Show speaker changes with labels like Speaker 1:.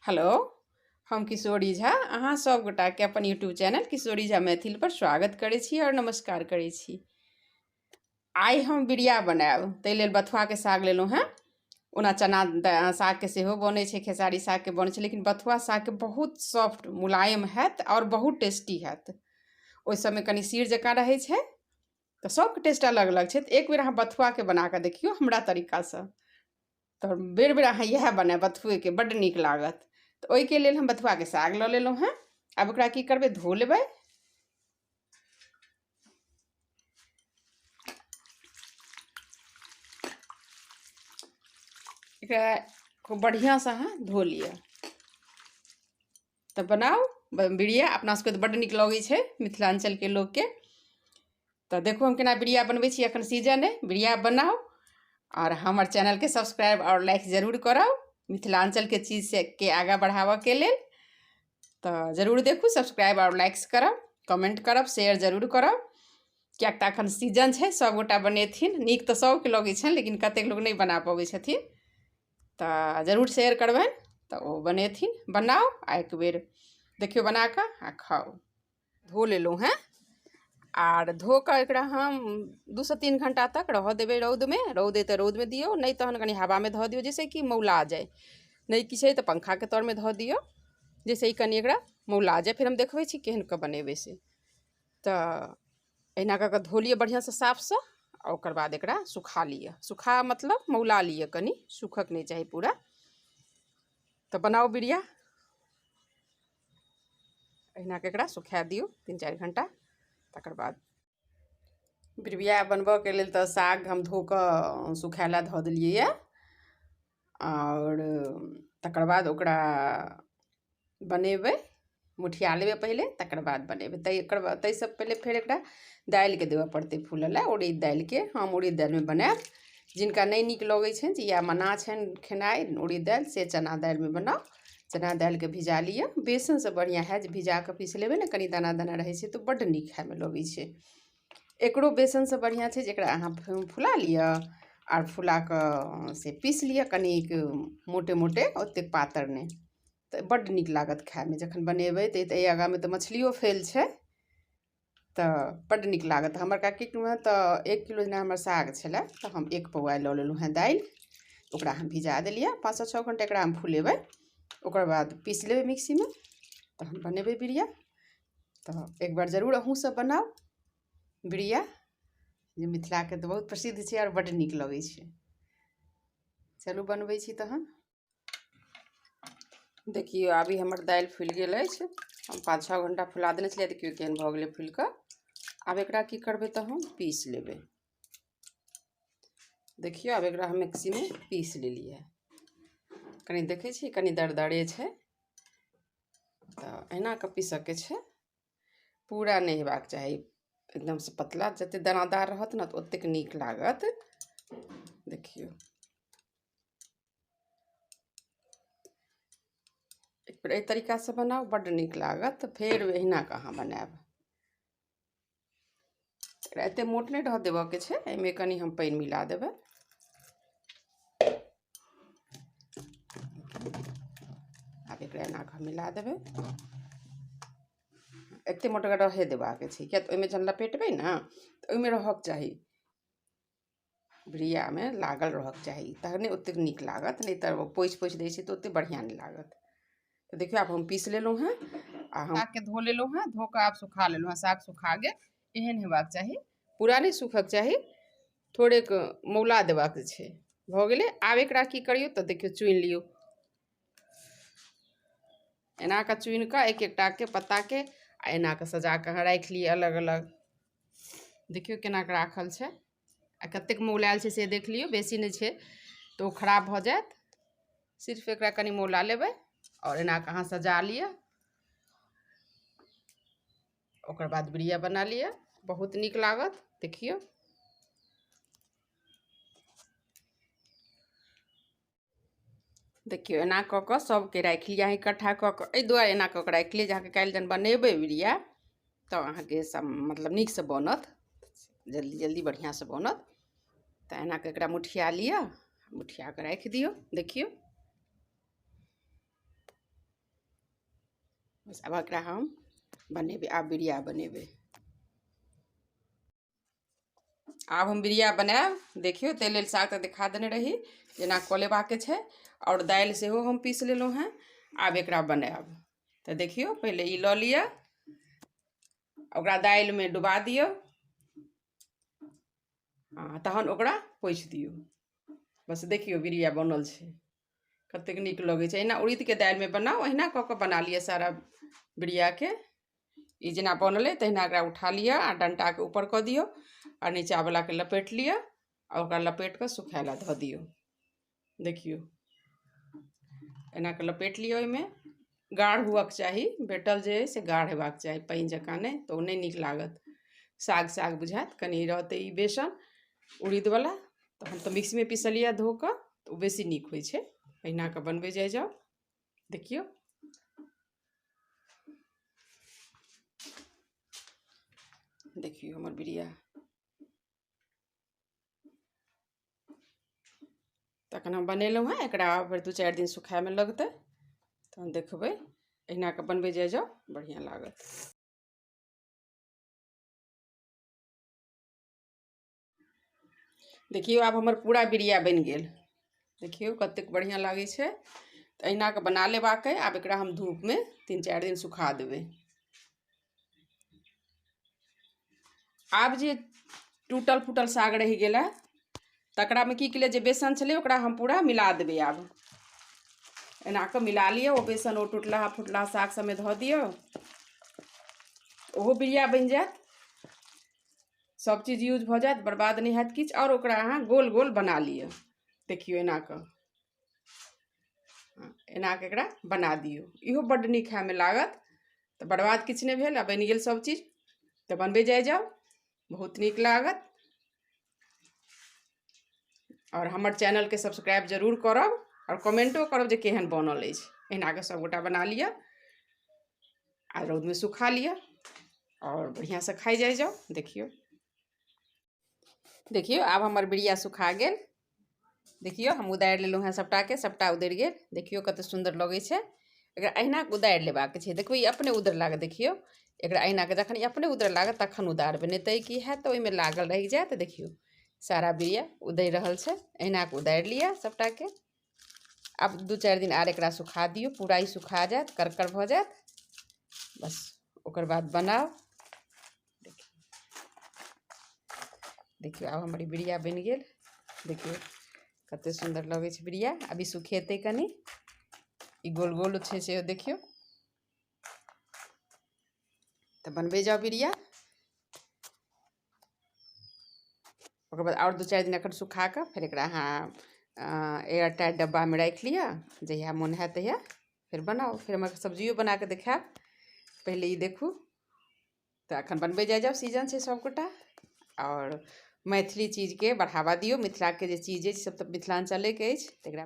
Speaker 1: Hello, हम किशोरी झा अहाँ सब गोटा के अपन यूट्यूब चैनल किशोरी झा मैथिल पर स्वागत करै छी और नमस्कार करै छी। आइ हम बिरिया बनायब, ताहि लेल बथुआ के साग लेलहुँ हेँ। ओना चना साग के सेहो बनै छै, खेसारी साग के बनै छै, लेकिन बथुआ साग के बहुत सॉफ्ट मुलायम हैत और बहुत टेस्टी हैत। ओहि सबमे कनि सीर जकाँ रहै छै, तऽ सबके टेस्ट अलग अलग छै। तऽ एक बेर अहाँ बथुआ के बना कऽ देखियौ हमरा तरीकासँ, तऽ बेर बेर अहाँ इएह बनायब, बथुएके बड्ड नीक लागत। तऽ ओहिके लेल हम बथुआके साग लऽ लेलहुँ हेँ। आब ओकरा की करबै, धो लेबै। एकरा खूब बढ़िआँसँ अहाँ धो लिअ, तऽ बनाउ बिरिया। अपना सबके तऽ बड्ड नीक लगै छै मिथिलाञ्चलके लोकके। तऽ देखू हम केना बिरिया बनबै छी, एखन सीजन अइ, बिरिया बनाउ और हमर चैनलके सब्सक्राइब और लाइक जरूर करब मिथिलाञ्चलके चीजके आगाँ बढ़ाबऽके लेल। तऽ जरूर देखू, सब्सक्राइब और लाइक्स करब, कमेंट करब, शेयर जरूर करब, किएक तऽ एखन सीजन छै, सभगोटा बनेथिन। नीक तऽ सभके लगै छनि, लेकिन कतेक लोक नहि बना पबै छथिन। तऽ जरूर शेयर करबनि तऽ ओ बनेथिन। बनाउ आ एक बेर देखियौ बना कऽ आ खाउ। धो लेलहुँ हेँ आर धो कऽ एकरा हम 2 से 3 घंटा तक रहऽ देबै रौदमे। रौद अइ तऽ रौदमे दियौ, नहि तहन कनि हवामे धऽ दियौ, जाहिसँ कि मौला जाय। नहि किछु अइ तऽ पंखाके तरमे धऽ दियौ, जाहिसँ ई कनि एकरा मौला जाय। फेर हम देखबै छी केहन कऽ बनेबै से। तऽ अहिना कऽ कऽ धो लिअ बढ़िआँसँ, साफसँ। आ ओकर बाद एकरा सुखा लिअ। सुखा मतलब मौला लिअ, कनि सूखक नहि चाही पूरा। तऽ बनाउ बिरिया, अहिना कऽ एकरा सुखा दियौ 3-4 घंटा। तकर बाद बिरिया बनबऽके लेल तऽ साग हम धो कऽ सुखाय लए धऽ देलियै यऽ, और तकर बाद ओकरा बनेबै। मुठिया लेबै पहिले, तकर बाद बनेबै। ताहिसँ पहिले फेर एकरा दालिके देबऽ पड़तै फूलऽ लए, उड़ीद दालिके। हम उड़ीद दालिमे बनायब। जिनका नहि नीक लगै छनि, या मना छनि खेनाइ उड़ीद दालि, से चना दालिमे बनाउ। चना दालिके भिजा लिअ, बेसनसँ बढ़िआँ हैत जे भिजा कऽ पीस लेबै ने, कनि दाना दाना रहै छै तऽ बड्ड नीक खायमे लगै छै। एकरो बेसनसँ बढ़िआँ छै जे एकरा अहाँ फुला लिअ, आर फुला कऽ से पीस लिअ, कनिक मोटे मोटे, ओतेक पातर नहि। तऽ बड्ड नीक लागत खायमे जखन बनेबै। तऽ एहि आगाँमे तऽ मछलियो फेल छै, तऽ बड्ड नीक लागत। हमर काकीमे तऽ 1 किलो जेना हमर साग छलै, तऽ हम 1 पौआ लऽ लेलहुँ हेँ दालि। ओकरा हम भिजा देलियै, 5 से 6 घंटा एकरा हम फुलेबै। ओकर बाद पीस लेबै मिक्सीमे, तहन बनेबै बिरिया। तऽ एक बार जरूर अहूँसब बनाउ बिरिया, जे मिथिलाके तऽ बहुत प्रसिद्ध छै और बड्ड नीक लगै छै। चलू बनबै छी तहन। देखियौ अभी हमर दालि फुलि गेल अछि। हम 5-6 घंटा फुला देने छलियै, देखियौ केहन भऽ गेलै फुलि कऽ। आब एकरा की करबै तऽ हम पीस लेबै। देखियौ आब एकरा हम मिक्सीमे पीस लेलियै। कनि देखै छी कनि दरदरे छै, तऽ एहिना कऽ पीसऽके छै। पूरा नहि हेबाक चाही, एकदमसँ पतला। जतेक दानादार रहत ने तऽ ओतेक नीक लागत। देखियौ एक बेर एहि तरीकासँ बनाउ, बड्ड नीक लागत। फेर अहिना कऽ अहाँ बनायब। एकरा एतेक मोट नहि रहऽ देबऽके छै, एहिमे कनि हम पानि मिला देबै। आब एकरा एना कऽ मिला देबै। एतेक मोटगर रहे देबाके छै, किएक तऽ ओहिमे जहन लपेटबै ने तऽ ओहिमे रहऽके चाही, बिरियामे लागल रहऽके चाही, तहने ओतेक नीक लागत। नहि तऽ पोछि पोछि दै छै तऽ ओतेक बढ़िआँ नहि लागत। तऽ देखियौ आब हम पीस लेलहुँ हेँ, आ हम सागके धो लेलहुँ हेँ। धो कऽ आब सुखा लेलहुँ हेँ। साग सुखा गेल, एहन हेबाक चाही, पूरा नहि सूखक चाही, थोड़ेक मौला देबाक छै। भऽ गेलै। आब एकरा की करियौ तऽ देखियौ चुनि लियौ, एना कऽ चुनि कऽ एक एकटाके पत्ताके आ एना कऽ सजा कऽ अहाँ राखि लिअ अलग अलग। देखियौ केना कऽ राखल छै, आ कतेक मौलायल छै से देख लियौ। बेसी नहि छै तऽ ओ खराब भऽ जायत। सिर्फ एकरा कनि मौला लेबै और एना कऽ अहाँ सजा लिअ। ओकर बाद बिरिया बना लिअ, बहुत नीक लागत। देखियौ देखियौ एना कऽ कऽ सभके राखि लिअ अहाँ इकट्ठा कऽ कऽ। एहि दुआरे एना कऽ कऽ राखि लिअ जे अहाँके काल्हि जहन बनेबै बिरिया तऽ अहाँके सब मतलब नीकसँ बनत, जल्दी जल्दी बढ़िआँसँ बनत। तऽ एना कऽ एकरा मुठिया लिअ, मुठिया कऽ राखि दियौ। देखियौ बस अब एकरा हम बनेबे, आब बिरिया बनेबे। आब हम बिरिया बनाएब। देखियो ताहि लेल साग तऽ देखा देने रही जेना कऽ लेबाके छै, आओर दालि सेहो हम पीस लेलहुँ हेँ। आब एकरा बनाएब तऽ देखियो पहिले ई लऽ लिअ, ओकरा दालिमे डुबा दियौ आ तहन ओकरा पोछि दियौ। बस देखियो बिरिया बनल छै, कतेक नीक लगै छै। एहिना उड़ीदके दालिमे बनाउ, अहिना कऽ कऽ बना लिअ सारा बिरियाके। ई जेना बनलै तहिना एकरा उठा लिअ आ डंटाके ऊपर कऽ दियौ आ नीचावलाके लपेट लिअ आ ओकरा लपेट कऽ सुखाय लए धऽ दियौ। देखियौ एना कऽ लपेट लिअ। ओहिमे गाढ़ हुअक चाही, बेटल जे अइ से गाढ़ हेबाक चाही, पानि जकाँ नहि तऽ ओ नहि नीक लागत। साग साग बुझायत। कनि रहतै ई बेसन उड़ीदवला तऽ हम तऽ मिक्सीमे पीसलियै धो कऽ, तऽ ओ बेसी नीक होइ छै। अहिना कऽ बनबै जाउ। देखियौ देखियौ हमर बिरिया। तखन हम बनेलहुँ हेँ, एकरा फेर 2-4 दिन सुखायमे लगतै, तहन देखबै। अहिना कऽ बनबै जाउ, बढ़िआँ लागत। देखियौ आब हमर पूरा बिरिया बनि गेल। देखियौ कतेक बढ़िआँ लागै छै। तऽ अहिना कऽ बना लेबाक अइ। आब एकरा हम धूपमे 3-4 दिन सुखा देबै। आब जे टूटल फूटल साग रहि गेलै तकरामे की केलियै, जे बेसन छलै ओकरा हम पूरा मिला देबै। आब एना कऽ मिला लिअ, ओ बेसन ओ टूटला फुटला साग सभमे धऽ दियौ, ओहो बिरिया बनि जायत। सब चीज यूज भऽ जायत, बर्बाद नहि हैत किछु। आओर ओकरा अहाँ गोल गोल बना लिअ। देखियौ एना कऽ एकरा बना दियौ। इहो बड्ड नीक खायमे लागत। तऽ बर्बाद किछु नहि भेल आ बनि गेल सब चीज। तऽ बनबै जाउ, बहुत नीक लागत। और हमर चैनलके सब्सक्राइब जरूर करब और कमेंटो करब जे केहन बनल अछि। एहिना कऽ सभगोटा बना लिअ आ रौदमे सुखा लिअ और बढ़िआँसँ खाइ जाउ। देखियौ आब हमर बिरिया सुखा गेल। देखियौ हम उदारि लेलहुँ हेँ सभटाके, सभटा उतरि गेल। देखियौ कतेक सुन्दर लगै छै। एकरा अहिना उदारि लेबाक छै। देखबै ई अपने उधर लागत। देखियौ एकरा अहिना कऽ जखन ई अपने उधर लागत तखन उदारबै, नहि तऽ की हैत तऽ ओहिमे लागल रहि जायत। देखियौ सारा बिरिया उधरि रहल छै। अहिना कऽ उदारि लिअ सभटाके। आब 2-4 दिन आर एकरा सुखा दियौ, पूरा ई सुखा जायत, करकर भऽ जायत। बस ओकर बाद बनाउ। देखियौ आब हमर बिरिया बनि गेल। देखियौ कतेक सुन्दर लगै छै बिरिया। अभी सुखेतै कनि, ई गोल गोल छै से देखियौ। तऽ बनबै जाउ बिरिया। ओकर बाद और 2-4 दिन एखन सुखा कऽ फेर एकरा अहाँ एयर टाइट डब्बामे राखि लिअ। जहिया मोन हैत तहिया फेर बनाउ। फेर हम सब्जियो बना कऽ देखायब, पहिले ई देखू। तऽ एखन बनबै जाउ, सीजन छै सभगोटा। और मैथिली चीजके बढ़ावा दियौ। मिथिलाके जे चीज अछि सब तऽ मिथिलाञ्चलेके अछि, तऽ एकरा